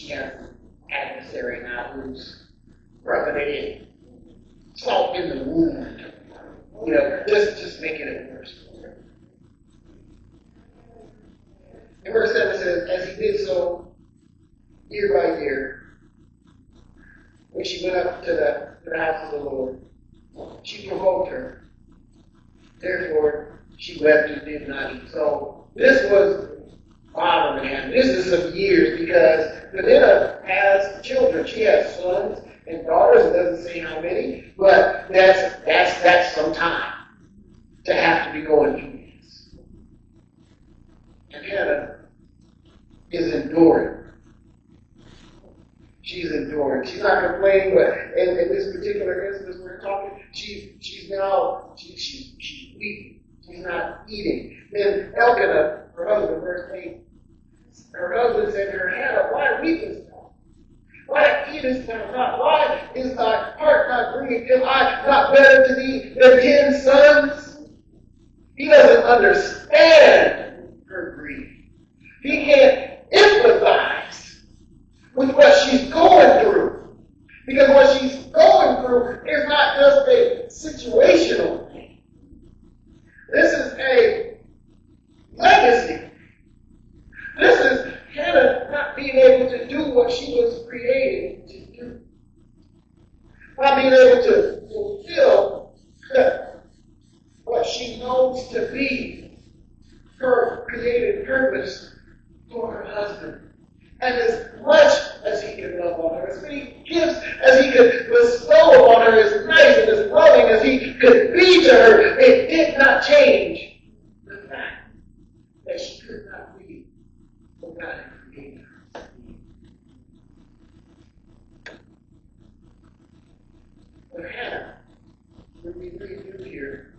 she has an adversary now who's rubbing it in. Salt in the wound. Just making it worse. And verse 7 says, as he did so, year by year, when she went up to the house of the Lord, she provoked her. Therefore, she wept and did not eat. So this was bothering him. This is some years because Peninnah has children. She has sons and daughters. It doesn't say how many, but that's some time to have to be going through this. And Hannah is enduring. She's enduring. She's not complaining, but in this particular instance we're talking, she's weeping. She's not eating. Then Elkanah, her husband, verse 8, her husband said to her, Hannah, why weepest thou? Why eatest thou not? Why is thy heart not grieved? Am I not better to thee than 10 sons? He doesn't understand her grief. He can't empathize with what she's going through. Because what she's going through is not just a situational thing. This is a legacy. This is Hannah not being able to do what she was created to do. Not being able to fulfill what she knows to be her created purpose for her husband. And as much as he could love on her, as many gifts as he could bestow upon her, as nice and as loving as he could be to her, it did not change the fact that she could not be what God had created her to be. But Hannah, when we read through here,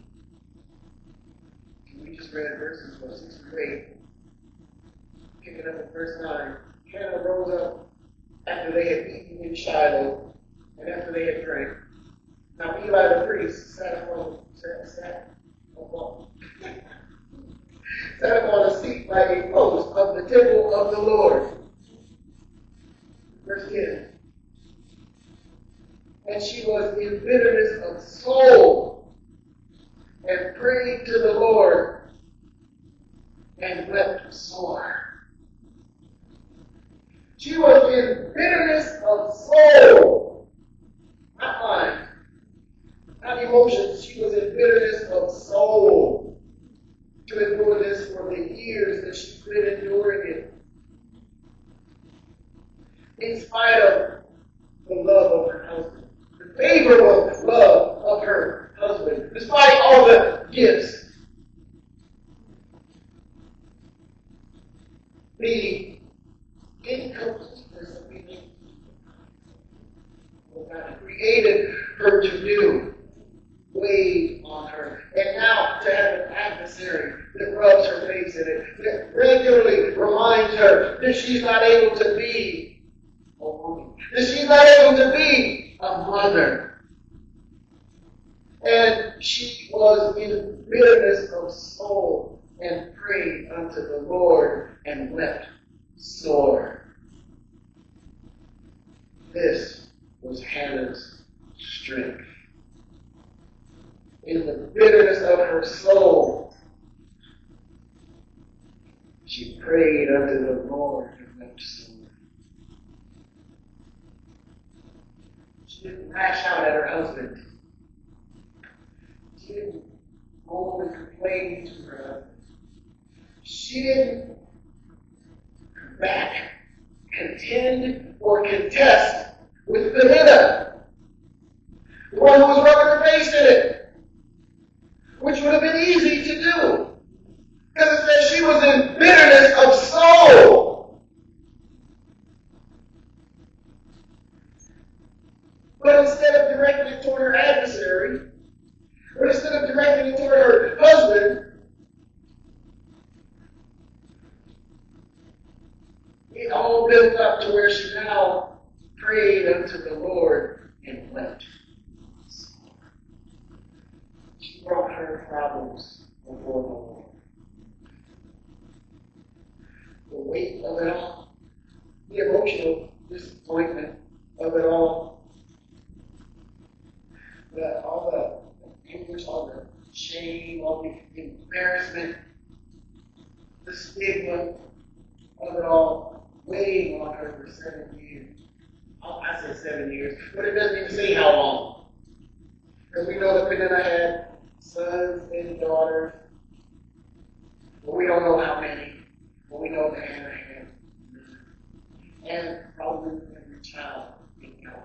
we just read verses from 6 through 8, picking up at verse 9. Hannah rose up after they had eaten in Shiloh and after they had drank. Now Eli the priest sat upon a seat by a post of the temple of the Lord. Verse 10. And she was in bitterness of soul and prayed to the Lord and wept sore. She was in bitterness of soul, not mind, not emotions. She was in bitterness of soul to endure this for the years that she's been enduring it. In spite of the love of her husband, the favorable love of her husband, despite all the gifts, the incompleteness of being what God created her to do weighed on her. And now to have an adversary that rubs her face in it, that regularly reminds her that she's not able to be a woman, that she's not able to be a mother. And she was in bitterness of soul and prayed unto the Lord and wept sore. This was Hannah's strength. In the bitterness of her soul, she prayed unto the Lord and wept sore. She didn't lash out at her husband. She didn't go and complain to her husband. She didn't back, contend, or contest with Peninnah, the one who was rubbing her face in it, which would have been easy to do, because it says she was in bitterness of soul. But instead of directing it toward her adversary, or instead of directing it toward her husband, it all built up to where she now prayed unto the Lord and wept. She brought her problems before the Lord. The weight of it all, the emotional disappointment of it all. All the anguish, all the shame, all the embarrassment, the stigma of it all weighing on her for 7 years. Oh, I said 7 years, but it doesn't even say how long. Because we know that Peninnah had sons and daughters, but we don't know how many. But we know that Hannah had none. And probably every child in house.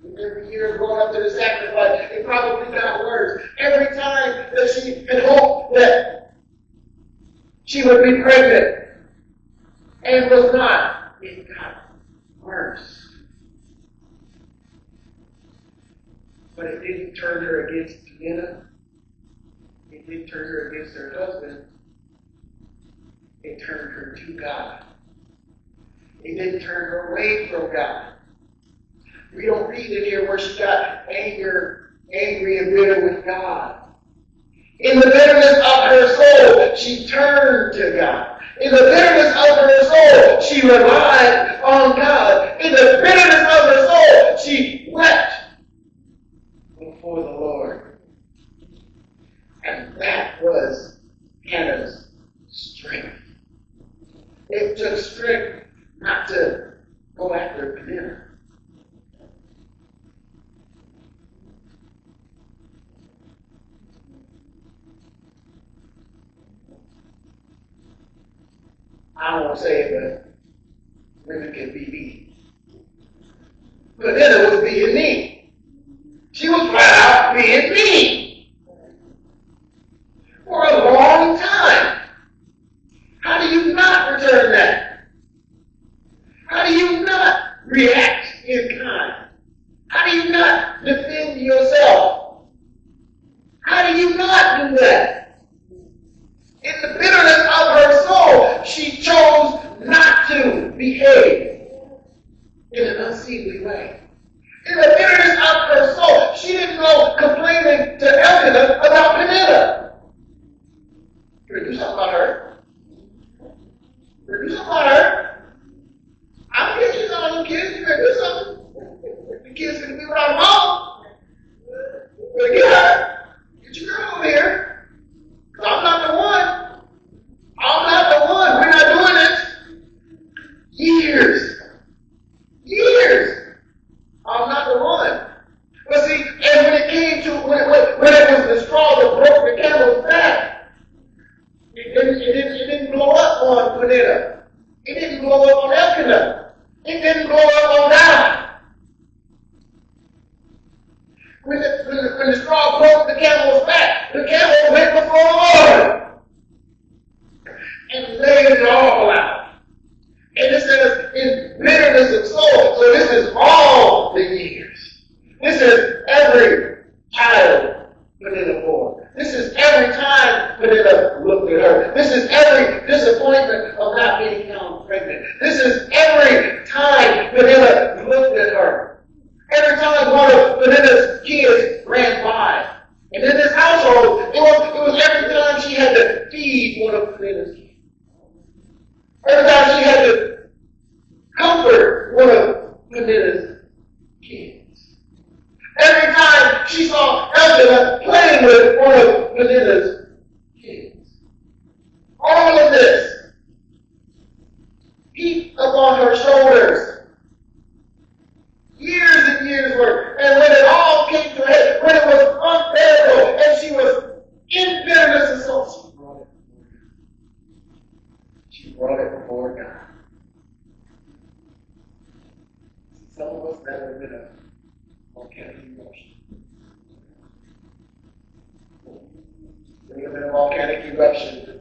Every year going up to the sacrifice, it probably got worse. Every time that she had hoped that she would be pregnant and was not, it got worse. But it didn't turn her against Peninnah. It didn't turn her against her husband. It turned her to God. It didn't turn her away from God. We don't read in here where she got angry and bitter with God. In the bitterness of her soul, she turned to God. In the bitterness of her soul, she relied on God. In the bitterness of her soul, she wept before the Lord. And that was Hannah's strength. It took strength not to go after Peninnah. I won't say it, but women can be mean. Peninnah was being mean. She was flat out being mean for a long time. How do you not return that? How do you not react in kind? How do you not defend yourself? How do you not do that? In the bitterness of her soul, she chose not to behave in an unseemly way. In the bitterness of her soul, she didn't go complaining to Elkanah about Peninnah. You better do something about her. You better do something about her. I'm getting you some of them kids. You better do something. The kids going to be without mom. You better get her. Get your girl over here. Because I'm not the one. I'm not the one. We're not doing this. Years. I'm not the one. But see, and when it came to, when it was the straw that broke the camel's back, it didn't blow up on Peninnah. It didn't blow up on Elkanah. It didn't blow up on God. When the straw broke the camel's back, the camel went before the Lord and laid it all out. And it says, in bitterness of soul. So this is all the years. This is every child Peninnah bore. This is every time Peninnah looked at her. This is every disappointment of not being found pregnant. This is every time Peninnah looked at her. Every time one of Peninnah's kids ran by. And in this household, it was every time she had to feed one of Peninnah's kids. Every time she had to comfort one of Peninnah's kids. Every time she saw Elkanah playing with one of Peninnah's kids. All of this heaped upon her shoulders. Years and years' work. And when it all came to a head, when it was unbearable, and she was in bitterness and soul, she brought it before God. Some of us that have been a volcanic eruption. We have been a volcanic eruption.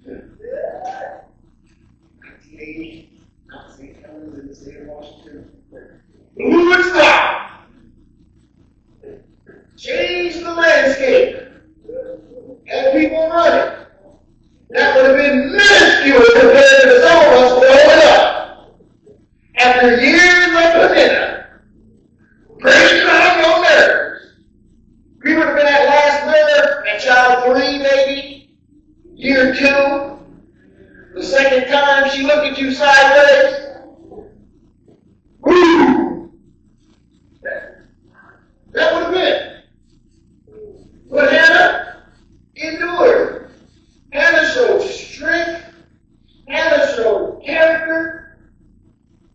1980, Mount St. Helens in the state of Washington. Blew its top. Changed the landscape. Had people running. That would have been minuscule compared to the some of us blowing up. After years of Peninnah, breaking on your nerves. We would have been at last nerve at child 3, maybe, year 2. The second time she looked at you sideways,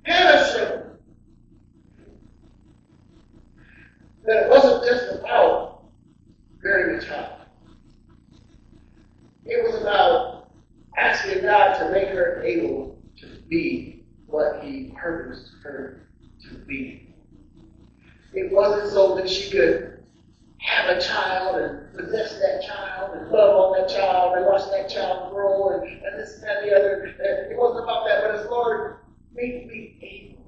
Hannah showed that it wasn't just about bearing a child. It was about asking God to make her able to be what He purposed her to be. It wasn't so that she could have a child and possess that child and love on that child and watch that child grow and this and that and the other. It wasn't about that, but it's, Lord, make me able.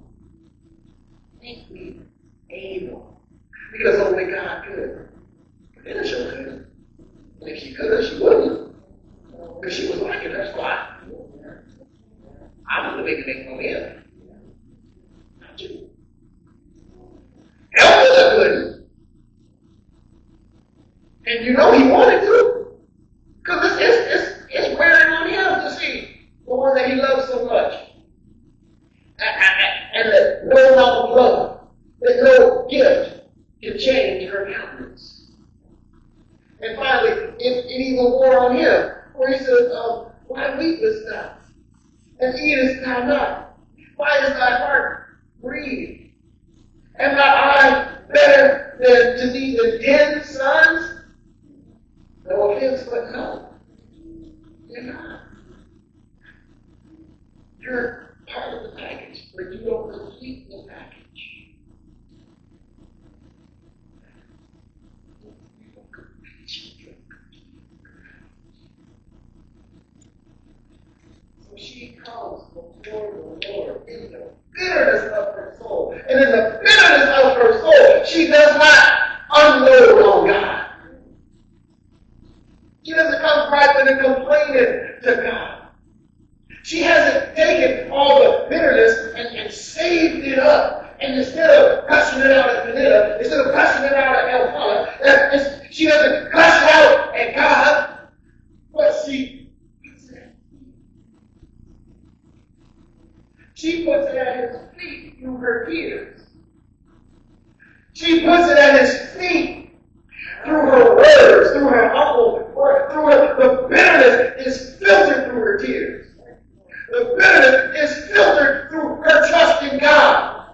Make me able. Because only God could. And she couldn't. And if she could, she wouldn't. Because she was liking her spot. I was the big thing from him. Not you. Elkanah couldn't. And you know he wanted to. Because it's wearing on him to see the one that he loves so much. And that no amount of love, that no gift can change her countenance. And finally, it even wore on him, where he says, why weepest thou? And eatest thou not? Why is thy heart grieved? Am not I better than to thee than 10 sons? No offense, but no. You're not. You're part of the package, but you don't complete the package. So she comes before the Lord in the bitterness of her soul. And in the bitterness of her soul, she does not unload on God. She doesn't come griping and complaining to God. She hasn't taken all the bitterness and saved it up. And instead of gushing it out at Peninnah, instead of gushing it out at Elkanah, she doesn't gush it out at God, but she puts it at She puts it at His feet through her tears. She puts it at His feet through her words, through her humble words, the bitterness is filtered through her tears. The bitterness is filtered through her trust in God.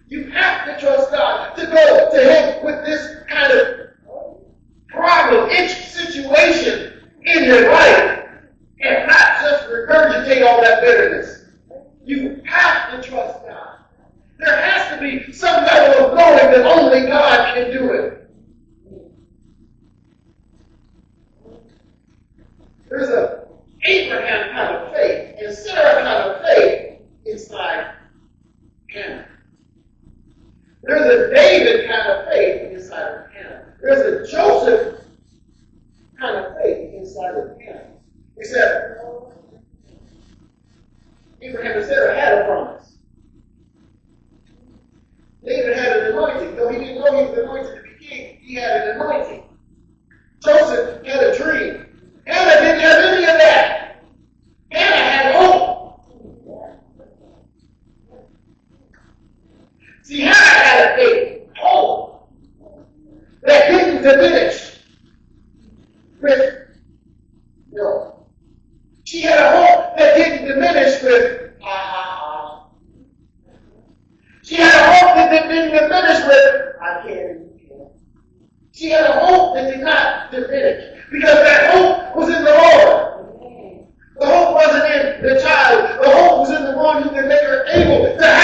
You have to trust God to go to Him with this kind of problem, situation in your life, and not just regurgitate all that bitterness. You have to trust God. There has to be some level of knowing that only God can do it. There's an Abraham kind of faith and Sarah kind of faith inside Hannah. There's a David kind of faith inside of Hannah. There's a Joseph kind of faith inside of Hannah. Except Abraham and Sarah had a promise. David had an anointing. Though he didn't know he was anointed to be king, he had an anointing. Joseph had a dream. Hannah didn't have any of that. Hannah had hope. See, Hannah had a hope that didn't diminish with no. She had a hope that didn't diminish with She had a hope that didn't diminish with I can't. She had a hope that did not diminish. Because that hope was in the Lord. The hope wasn't in the child. The hope was in the one who can make her able to have